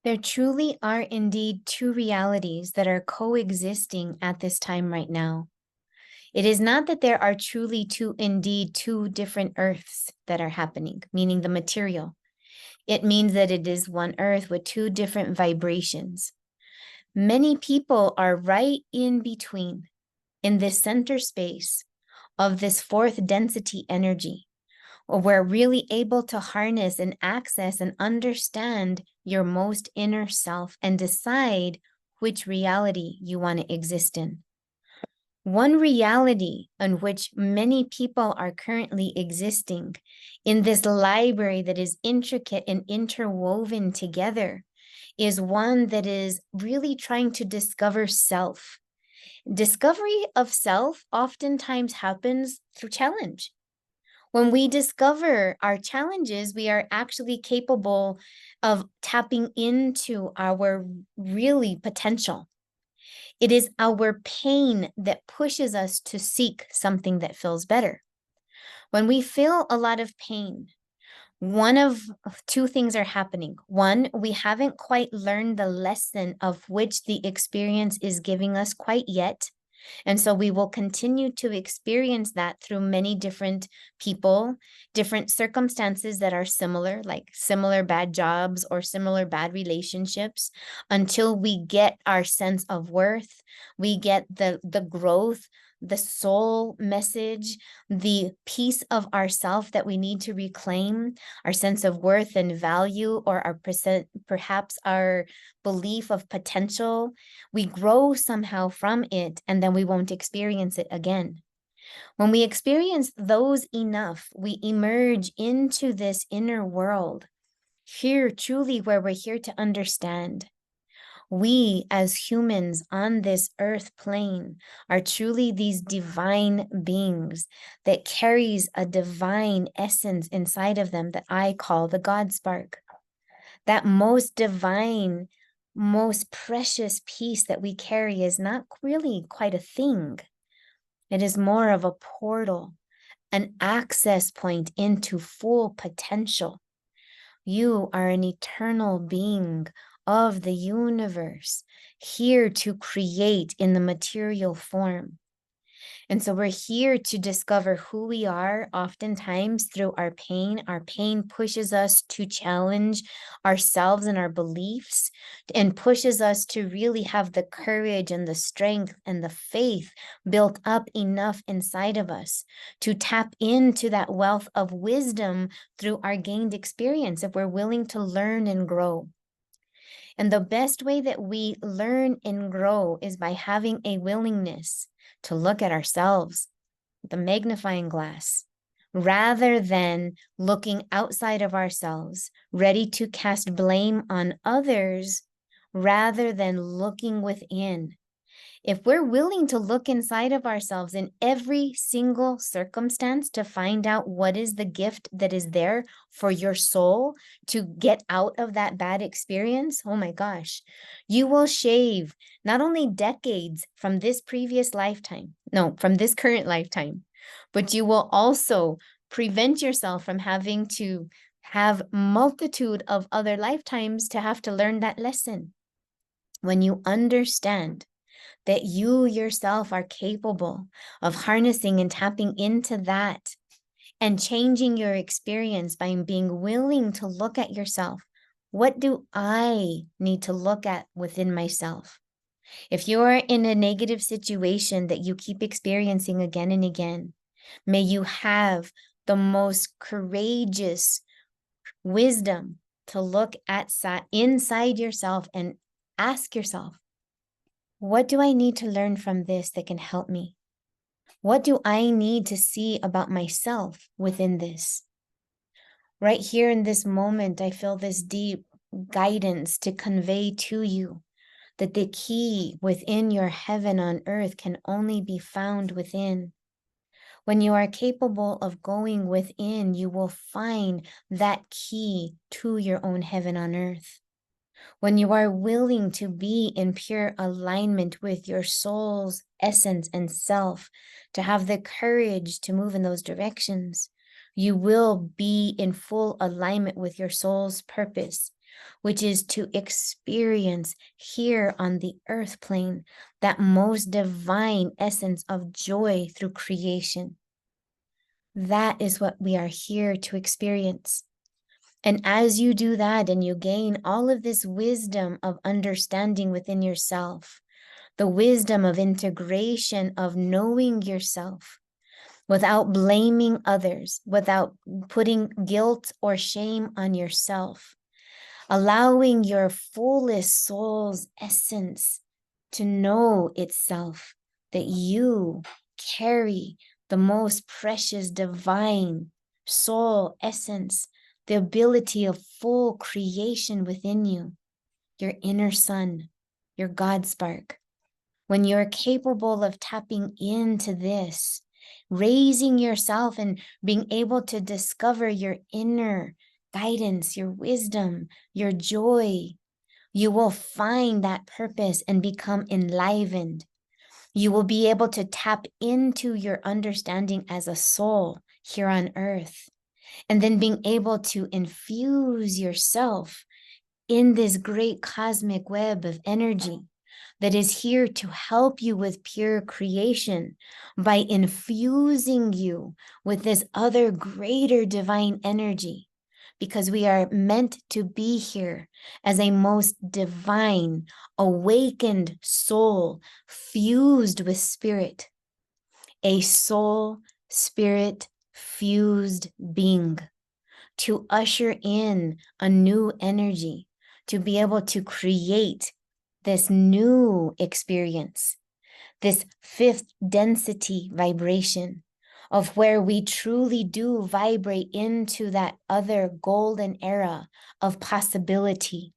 There truly are indeed two realities that are coexisting at this time right now. It is not that there are truly two different earths that are happening, meaning the material. It means that it is one earth with two different vibrations. Many people are right in between, in this center space of this fourth density energy, or we're really able to harness and access and understand your most inner self and decide which reality you want to exist in. One reality in which many people are currently existing in this library that is intricate and interwoven together is one that is really trying to discover self. Discovery of self oftentimes happens through challenge. When we discover our challenges, we are actually capable of tapping into our really potential. It is our pain that pushes us to seek something that feels better. When we feel a lot of pain, one of two things are happening. One, we haven't quite learned the lesson of which the experience is giving us quite yet. And so we will continue to experience that through many different people, different circumstances that are similar, like similar bad jobs or similar bad relationships, until we get our sense of worth, we get the growth, the soul message, the piece of ourself that we need to reclaim, our sense of worth and value, or our perhaps our belief of potential. We grow somehow from it, and then we won't experience it again. When we experience those enough, we emerge into this inner world, here truly where we're here to understand. We as humans on this earth plane are truly these divine beings that carries a divine essence inside of them that I call the God spark. That most divine, most precious piece that we carry is not really quite a thing. It is more of a portal, an access point into full potential. You are an eternal being of the universe, here to create in the material form. And so we're here to discover who we are, oftentimes through our pain. Our pain pushes us to challenge ourselves and our beliefs, and pushes us to really have the courage and the strength and the faith built up enough inside of us to tap into that wealth of wisdom through our gained experience, if we're willing to learn and grow. And the best way that we learn and grow is by having a willingness to look at ourselves with a magnifying glass, rather than looking outside of ourselves, ready to cast blame on others, rather than looking within. If we're willing to look inside of ourselves in every single circumstance to find out what is the gift that is there for your soul to get out of that bad experience, oh my gosh, you will shave not only decades from this previous lifetime, no, from this current lifetime, but you will also prevent yourself from having to have multitude of other lifetimes to have to learn that lesson. When you understand that you yourself are capable of harnessing and tapping into that and changing your experience by being willing to look at yourself. What do I need to look at within myself? If you're in a negative situation that you keep experiencing again and again, may you have the most courageous wisdom to look at inside yourself and ask yourself, what do I need to learn from this that can help me? What do I need to see about myself within this? Right here in this moment, I feel this deep guidance to convey to you that the key within your heaven on earth can only be found within. When you are capable of going within, you will find that key to your own heaven on earth. When you are willing to be in pure alignment with your soul's essence and self, to have the courage to move in those directions, you will be in full alignment with your soul's purpose. which is to experience here on the earth plane that most divine essence of joy through creation. That is what we are here to experience. And as you do that and you gain all of this wisdom of understanding within yourself, the wisdom of integration, of knowing yourself without blaming others, without putting guilt or shame on yourself, allowing your fullest soul's essence to know itself, that you carry the most precious divine soul essence, the ability of full creation within you, your inner sun, your God spark. When you're capable of tapping into this, raising yourself and being able to discover your inner guidance, your wisdom, your joy, you will find that purpose and become enlivened. You will be able to tap into your understanding as a soul here on earth, and then being able to infuse yourself in this great cosmic web of energy that is here to help you with pure creation by infusing you with this other greater divine energy, because we are meant to be here as a most divine, awakened soul fused with spirit, a soul, spirit fused being, to usher in a new energy, to be able to create this new experience, this fifth density vibration of where we truly do vibrate into that other golden era of possibility.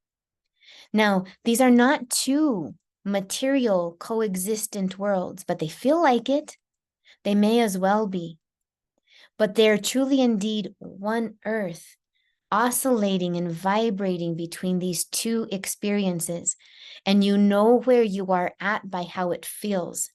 Now, these are not two material co-existent worlds, but they feel like it. They may as well be. But they're truly indeed one earth, oscillating and vibrating between these two experiences. And you know where you are at by how it feels.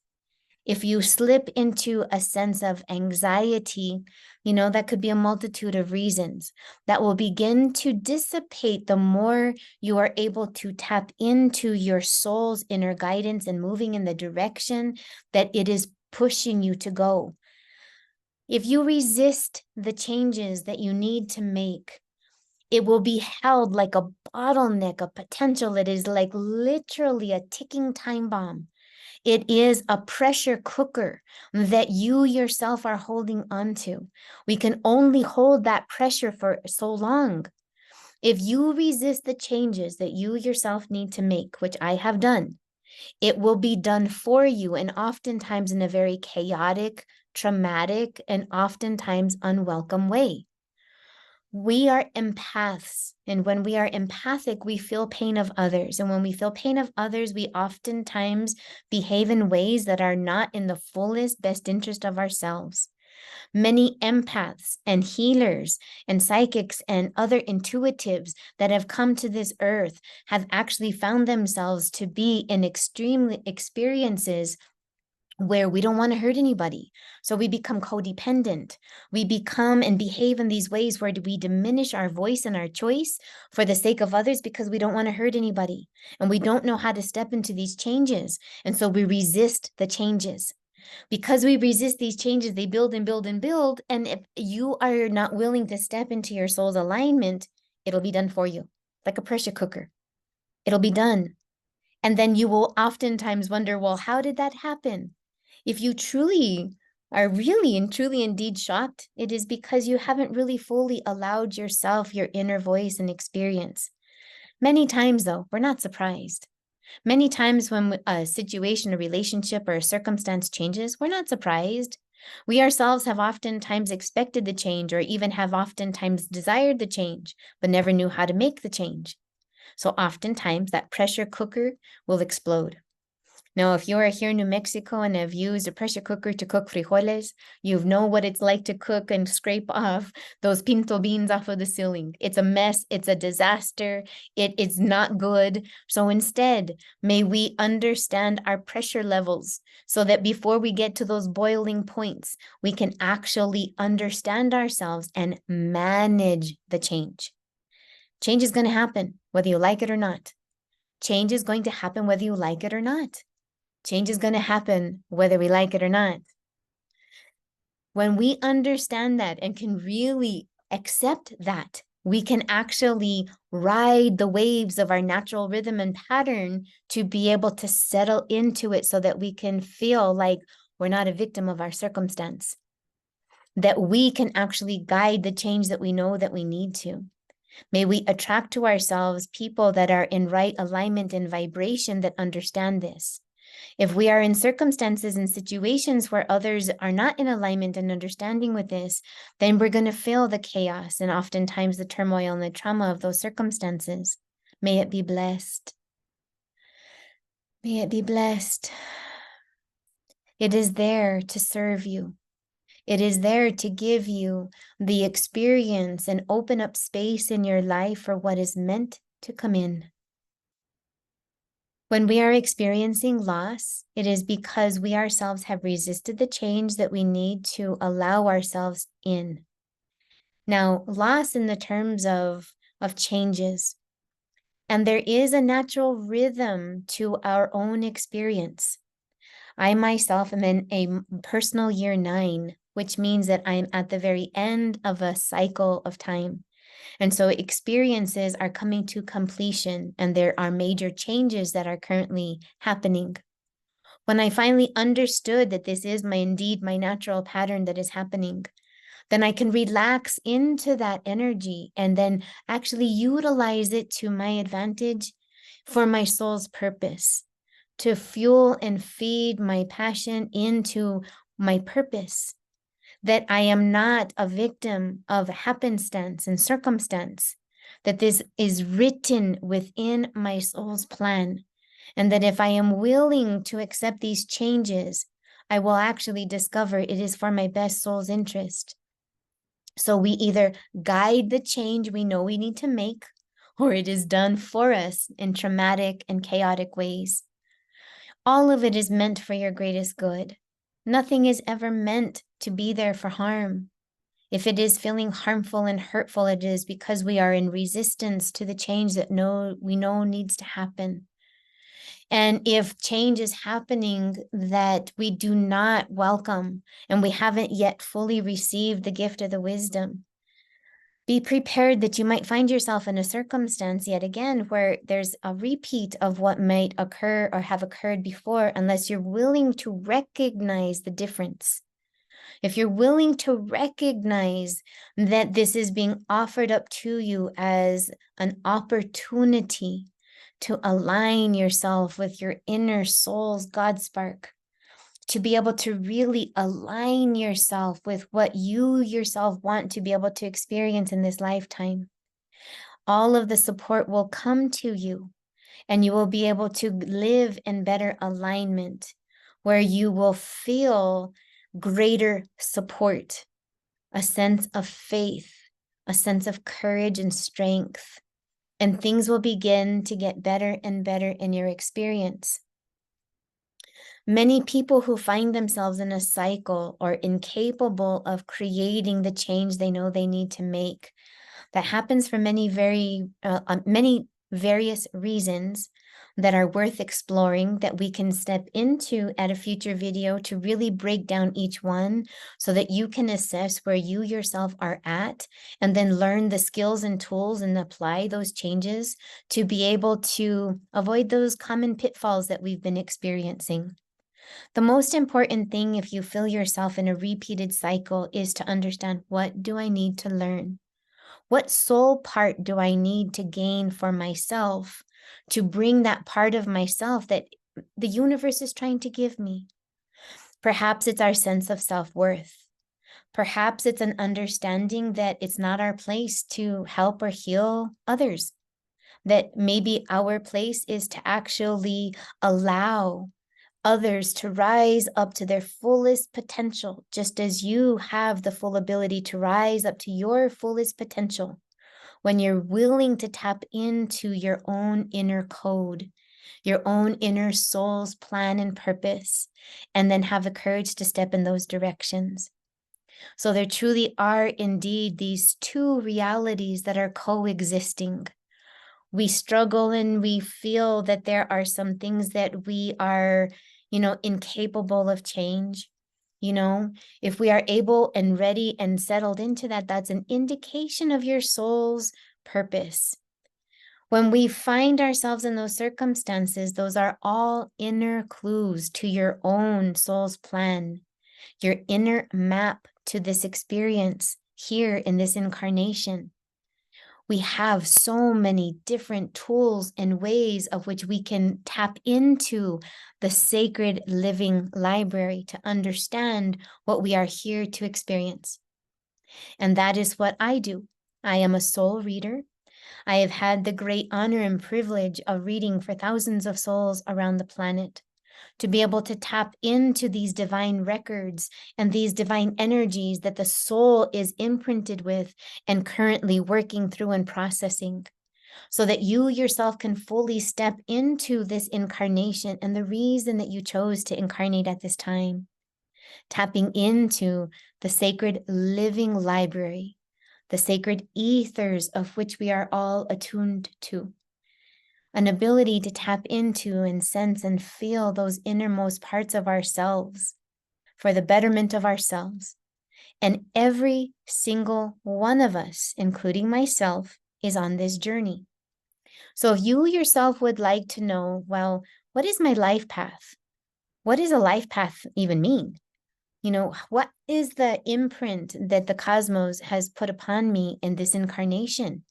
If you slip into a sense of anxiety, that could be a multitude of reasons that will begin to dissipate the more you are able to tap into your soul's inner guidance and moving in the direction that it is pushing you to go. If you resist the changes that you need to make, it will be held like a bottleneck, a potential. It is like literally a ticking time bomb. It is a pressure cooker that you yourself are holding onto. We can only hold that pressure for so long. If you resist the changes that you yourself need to make, which I have done, it will be done for you, and oftentimes in a very chaotic, traumatic, and oftentimes unwelcome way. We are empaths, and when we are empathic, we feel pain of others. And when we feel pain of others, we oftentimes behave in ways that are not in the fullest best interest of ourselves. Many empaths and healers and psychics and other intuitives that have come to this earth have actually found themselves to be in extreme experiences where we don't want to hurt anybody. So we become codependent. We become and behave in these ways where we diminish our voice and our choice for the sake of others because we don't want to hurt anybody. And we don't know how to step into these changes. And so we resist the changes. Because we resist these changes, they build and build and build. And if you are not willing to step into your soul's alignment, it'll be done for you, like a pressure cooker. It'll be done. And then you will oftentimes wonder, well, how did that happen? If you truly are really and truly indeed shocked, it is because you haven't really fully allowed yourself your inner voice and experience. Many times, though, we're not surprised. Many times when a situation, a relationship, or a circumstance changes, we're not surprised. We ourselves have oftentimes expected the change, or even have oftentimes desired the change, but never knew how to make the change. So oftentimes that pressure cooker will explode. Now, if you are here in New Mexico and have used a pressure cooker to cook frijoles, you know what it's like to cook and scrape off those pinto beans off of the ceiling. It's a mess. It's a disaster. It is not good. So instead, may we understand our pressure levels so that before we get to those boiling points, we can actually understand ourselves and manage the change. Change is going to happen, whether you like it or not. Change is going to happen, whether you like it or not. Change is going to happen, whether we like it or not. When we understand that and can really accept that, we can actually ride the waves of our natural rhythm and pattern to be able to settle into it so that we can feel like we're not a victim of our circumstance, that we can actually guide the change that we know that we need to. May we attract to ourselves people that are in right alignment and vibration that understand this. If we are in circumstances and situations where others are not in alignment and understanding with this, then we're going to feel the chaos and oftentimes the turmoil and the trauma of those circumstances. May it be blessed. May it be blessed. It is there to serve you. It is there to give you the experience and open up space in your life for what is meant to come in. When we are experiencing loss, it is because we ourselves have resisted the change that we need to allow ourselves in. Now, loss in the terms of changes, and there is a natural rhythm to our own experience. I myself am in a personal year 9, which means that I'm at the very end of a cycle of time. And so experiences are coming to completion, and there are major changes that are currently happening. When I finally understood that this is indeed my natural pattern that is happening, then I can relax into that energy and then actually utilize it to my advantage for my soul's purpose, to fuel and feed my passion into my purpose, that I am not a victim of happenstance and circumstance, that this is written within my soul's plan, and that if I am willing to accept these changes, I will actually discover it is for my best soul's interest. So we either guide the change we know we need to make, or it is done for us in traumatic and chaotic ways. All of it is meant for your greatest good. Nothing is ever meant to be there for harm. If it is feeling harmful and hurtful, it is because we are in resistance to the change that we know needs to happen. And if change is happening that we do not welcome and we haven't yet fully received the gift of the wisdom, be prepared that you might find yourself in a circumstance yet again where there's a repeat of what might occur or have occurred before, unless you're willing to recognize the difference. If you're willing to recognize that this is being offered up to you as an opportunity to align yourself with your inner soul's God spark, to be able to really align yourself with what you yourself want to be able to experience in this lifetime, all of the support will come to you, and you will be able to live in better alignment, where you will feel greater support, a sense of faith, a sense of courage and strength, and things will begin to get better and better in your experience. Many people who find themselves in a cycle or incapable of creating the change they know they need to make, that happens for many various reasons that are worth exploring, that we can step into at a future video to really break down each one so that you can assess where you yourself are at, and then learn the skills and tools and apply those changes to be able to avoid those common pitfalls that we've been experiencing. The most important thing, if you feel yourself in a repeated cycle, is to understand, what do I need to learn? What soul part do I need to gain for myself to bring that part of myself that the universe is trying to give me? Perhaps it's our sense of self-worth. Perhaps it's an understanding that it's not our place to help or heal others, that maybe our place is to actually allow others to rise up to their fullest potential, just as you have the full ability to rise up to your fullest potential when you're willing to tap into your own inner code, your own inner soul's plan and purpose, and then have the courage to step in those directions. So there truly are indeed these two realities that are coexisting. We struggle and we feel that there are some things that we are, incapable of change. If we are able and ready and settled into that, that's an indication of your soul's purpose. When we find ourselves in those circumstances, those are all inner clues to your own soul's plan, your inner map to this experience here in this incarnation. We have so many different tools and ways of which we can tap into the sacred living library to understand what we are here to experience. And that is what I do. I am a soul reader. I have had the great honor and privilege of reading for thousands of souls around the planet, to be able to tap into these divine records and these divine energies that the soul is imprinted with and currently working through and processing, so that you yourself can fully step into this incarnation and the reason that you chose to incarnate at this time, tapping into the sacred living library, the sacred ethers of which we are all attuned to. An ability to tap into and sense and feel those innermost parts of ourselves for the betterment of ourselves. And every single one of us, including myself, is on this journey. So if you yourself would like to know, well, what is my life path? What does a life path even mean? What is the imprint that the cosmos has put upon me in this incarnation?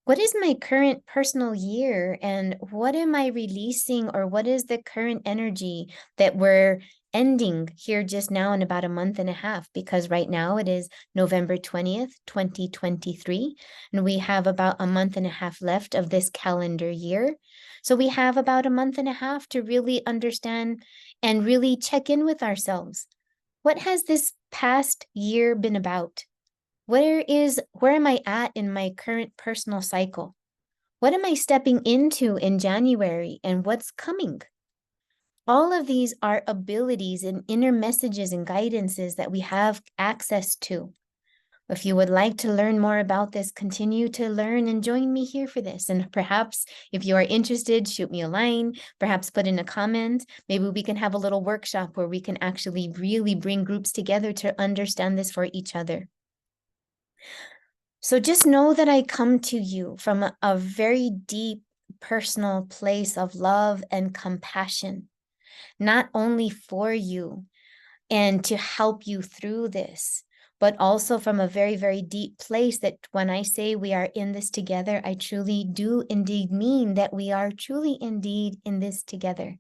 What is my current personal year, and what am I releasing, or what is the current energy that we're ending here just now in about a month and a half? Because right now it is November 20th, 2023, and we have about a month and a half left of this calendar year. So we have about a month and a half to really understand and really check in with ourselves. What has this past year been about? Where am I at in my current personal cycle? What am I stepping into in January, and what's coming? All of these are abilities and inner messages and guidances that we have access to. If you would like to learn more about this, continue to learn and join me here for this. And perhaps if you are interested, shoot me a line, perhaps put in a comment. Maybe we can have a little workshop where we can actually really bring groups together to understand this for each other. So just know that I come to you from a very deep personal place of love and compassion, not only for you and to help you through this, but also from a very, very deep place that when I say we are in this together, I truly do indeed mean that we are truly indeed in this together.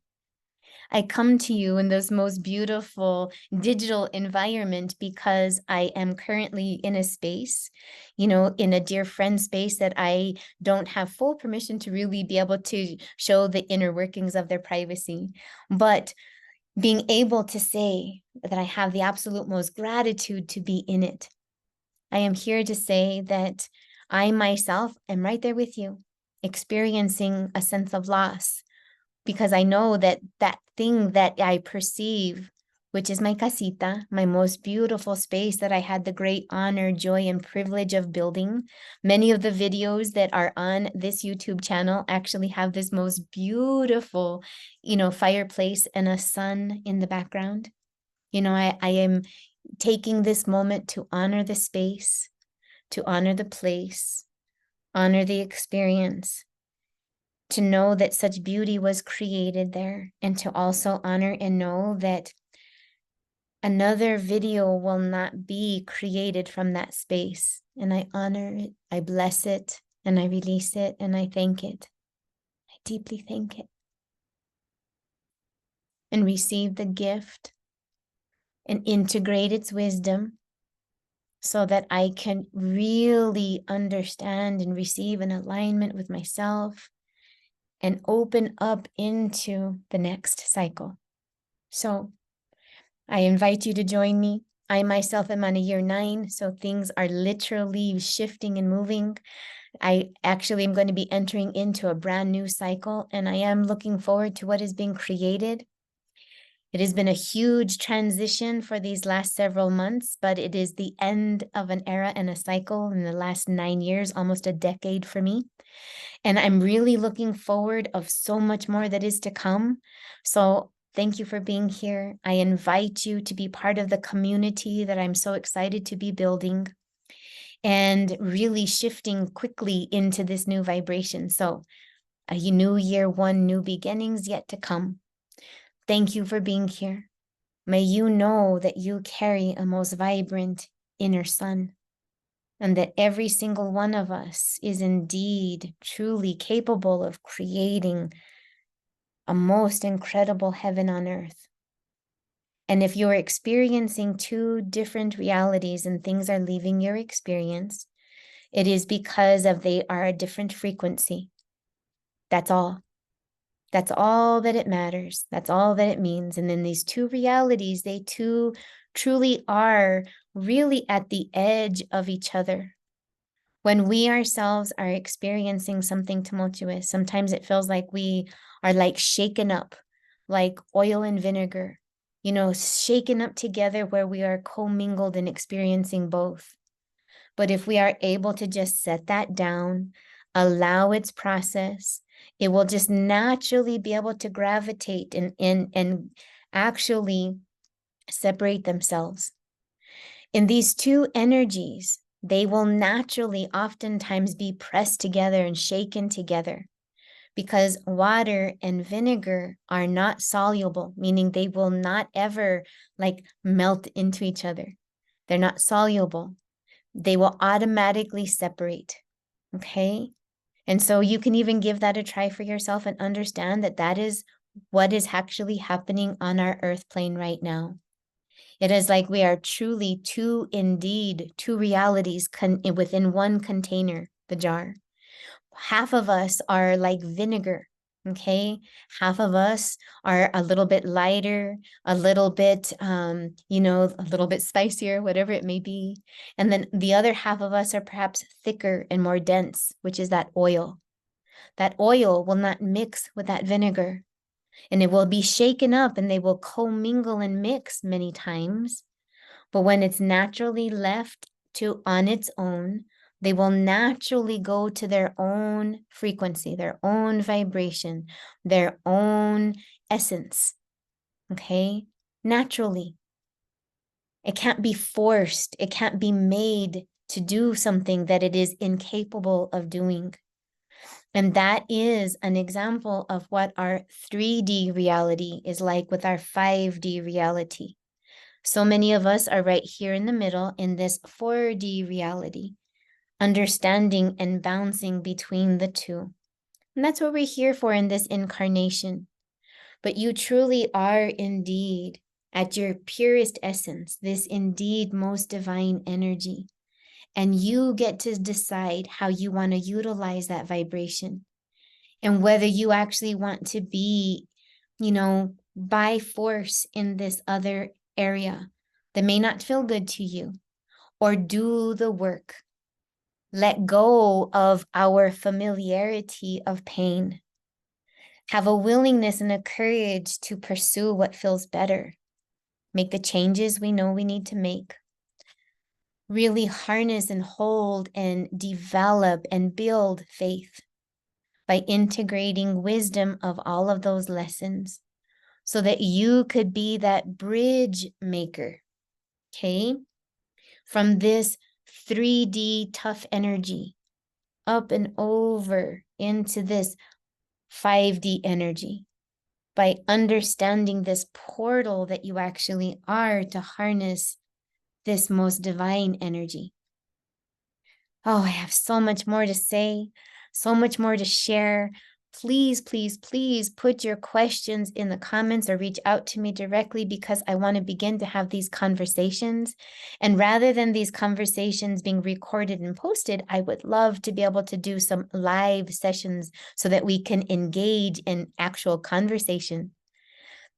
I come to you in this most beautiful digital environment because I am currently in a space, in a dear friend space that I don't have full permission to really be able to show the inner workings of their privacy. But being able to say that I have the absolute most gratitude to be in it. I am here to say that I myself am right there with you, experiencing a sense of loss, because I know that that thing that I perceive, which is my casita, my most beautiful space that I had the great honor, joy, and privilege of building. Many of the videos that are on this YouTube channel actually have this most beautiful, fireplace and a sun in the background. I am taking this moment to honor the space, to honor the place, honor the experience, to know that such beauty was created there, and to also honor and know that another video will not be created from that space. And I honor it, I bless it, and I release it, and I thank it. I deeply thank it. And receive the gift and integrate its wisdom so that I can really understand and receive an alignment with myself and open up into the next cycle. So I invite you to join me. I myself am on a year 9, so things are literally shifting and moving. I actually am going to be entering into a brand new cycle, and I am looking forward to what is being created. It has been a huge transition for these last several months, but it is the end of an era and a cycle in the last 9 years, almost a decade for me. And I'm really looking forward of so much more that is to come. So thank you for being here. I invite you to be part of the community that I'm so excited to be building and really shifting quickly into this new vibration. So a new year, one new beginnings yet to come. Thank you for being here. May you know that you carry a most vibrant inner sun, and that every single one of us is indeed truly capable of creating a most incredible heaven on earth. And if you're experiencing two different realities and things are leaving your experience, it is because of they are a different frequency. That's all. That's all that it matters. That's all that it means. And then these two realities, they two truly are really at the edge of each other. When we ourselves are experiencing something tumultuous, sometimes it feels like we are like shaken up, like oil and vinegar, shaken up together where we are commingled and experiencing both. But if we are able to just set that down, allow its process, it will just naturally be able to gravitate and actually separate themselves. In these two energies, they will naturally oftentimes be pressed together and shaken together because water and vinegar are not soluble, meaning they will not ever like melt into each other. They're not soluble. They will automatically separate. Okay. And so you can even give that a try for yourself and understand that that is what is actually happening on our earth plane right now. It is like we are truly two realities within one container, the jar. Half of us are like vinegar, okay? Half of us are a little bit lighter, a little bit, a little bit spicier, whatever it may be. And then the other half of us are perhaps thicker and more dense, which is that oil. That oil will not mix with that vinegar, and it will be shaken up and they will commingle and mix many times. But when it's naturally left to on its own, they will naturally go to their own frequency, their own vibration, their own essence. Okay? Naturally. It can't be forced. It can't be made to do something that it is incapable of doing. And that is an example of what our 3D reality is like with our 5D reality. So many of us are right here in the middle in this 4D reality, understanding and bouncing between the two. And that's what we're here for in this incarnation. But you truly are indeed at your purest essence, this indeed most divine energy. And you get to decide how you want to utilize that vibration and whether you actually want to be, by force in this other area that may not feel good to you, or do the work. Let go of our familiarity of pain. Have a willingness and a courage to pursue what feels better. Make the changes we know we need to make. Really harness and hold and develop and build faith by integrating wisdom of all of those lessons so that you could be that bridge maker, okay? From this 3D tough energy up and over into this 5D energy by understanding this portal that you actually are to harness this most divine energy. Oh, I have so much more to say, so much more to share. Please, please, please put your questions in the comments or reach out to me directly because I want to begin to have these conversations. And rather than these conversations being recorded and posted, I would love to be able to do some live sessions so that we can engage in actual conversation.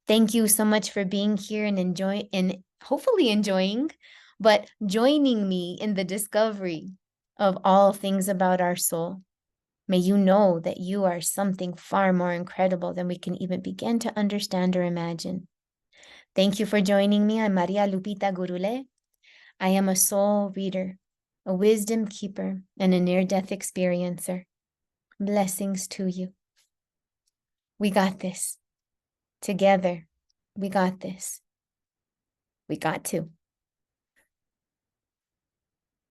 Thank you so much for being here and hopefully enjoying, but joining me in the discovery of all things about our soul. May you know that you are something far more incredible than we can even begin to understand or imagine. Thank you for joining me. I'm Maria Lupita Gurule. I am a soul reader, a wisdom keeper, and a near-death experiencer. Blessings to you. We got this. Together, we got this. We got to.